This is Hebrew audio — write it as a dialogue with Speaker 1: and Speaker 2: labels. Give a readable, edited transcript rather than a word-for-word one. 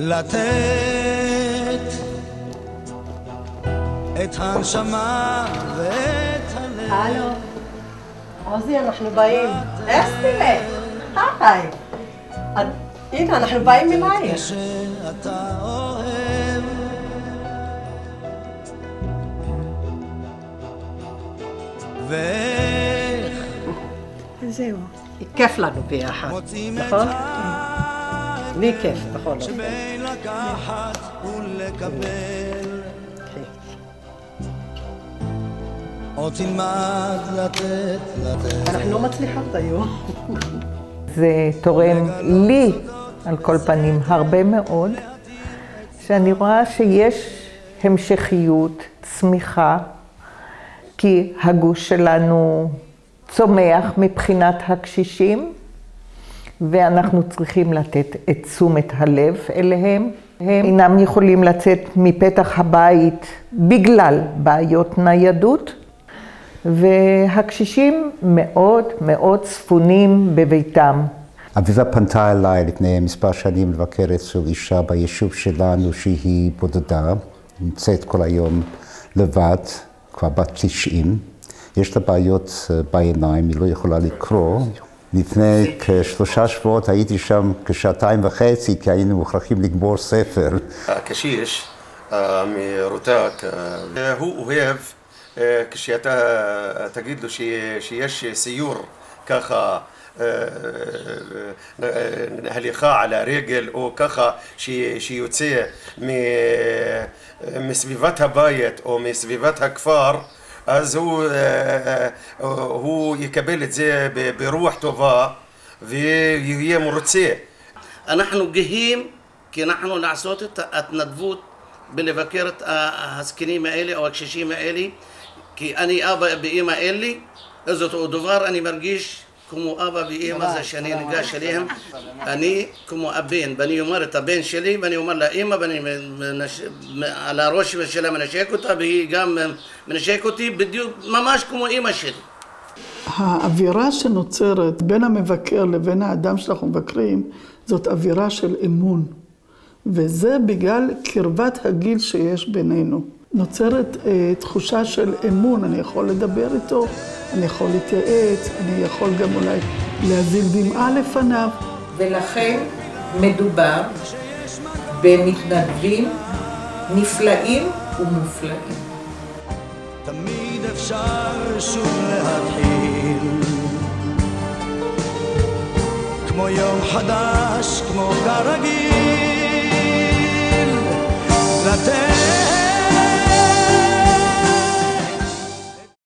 Speaker 1: לתת את הנשמה ואת הלב.
Speaker 2: הלו, עוזי, אנחנו באים. איך תלך? היי. הנה, אנחנו באים ממייך.
Speaker 1: שאתה אוהב ואיך
Speaker 2: זהו. כיף לנו ביחד, נכון? לי כיף, בכל אופן.
Speaker 1: שבין לקחת ולקבל עוד תלמד לתת.
Speaker 2: אנחנו לא מצליחות היום.
Speaker 3: זה תורם לי, על כל פנים, הרבה מאוד, שאני רואה שיש המשכיות, צמיחה, כי הגוש שלנו צומח מבחינת הקשישים, ואנחנו צריכים לתת את תשומת הלב אליהם. הם אינם יכולים לצאת מפתח הבית בגלל בעיות ניידות, והקשישים מאוד מאוד צפונים בביתם.
Speaker 4: אביבה פנתה אליי לפני מספר שנים לבקר אצל אישה ביישוב שלנו שהיא בודדה, נמצאת כל היום לבד, כבר בת 90. יש לה בעיות בעיניים, היא לא יכולה לקרוא. לפני כ3 שבועות הייתי שם כ2.5 כי היינו מוכרחים לגמור ספר.
Speaker 5: הקשיש מרותק, הוא אוהב כשאתה תגיד לו שיש סיור ככה, הליכה על הרגל או ככה שיוצא מסביבת הבית או מסביבת הכפר, אז הוא יקבל את זה ברוח טובה ויהיה מרוצה.
Speaker 6: אנחנו גאים כי אנחנו לעשות את ההתנדבות בלבקר את הזקנים האלה או הקשישים האלה, כי אני אבא ואמא אלה, אז אותו דבר אני מרגיש כמו אבא ואמא, זה שאני ניגש אליהם, אני כמו הבן, ואני אומר את הבן שלי, ואני אומר לאמא, ואני על הראש שלה מנשק אותה, והיא גם מנשק אותי בדיוק ממש כמו אמא שלי.
Speaker 7: האווירה שנוצרת בין המבקר לבין האדם שאנחנו מבקרים, זאת אווירה של אמון, וזה בגלל קרבת הגיל שיש בינינו. נוצרת תחושה של אמון, אני יכול לדבר איתו, אני יכול להתייעץ, אני יכול גם אולי להזיל דמעה לפניו.
Speaker 3: ולכן מדובר במתנדבים נפלאים ומופלאים.
Speaker 1: תמיד אפשר שוב להתחיל כמו יום חדש, כמו כרגיל.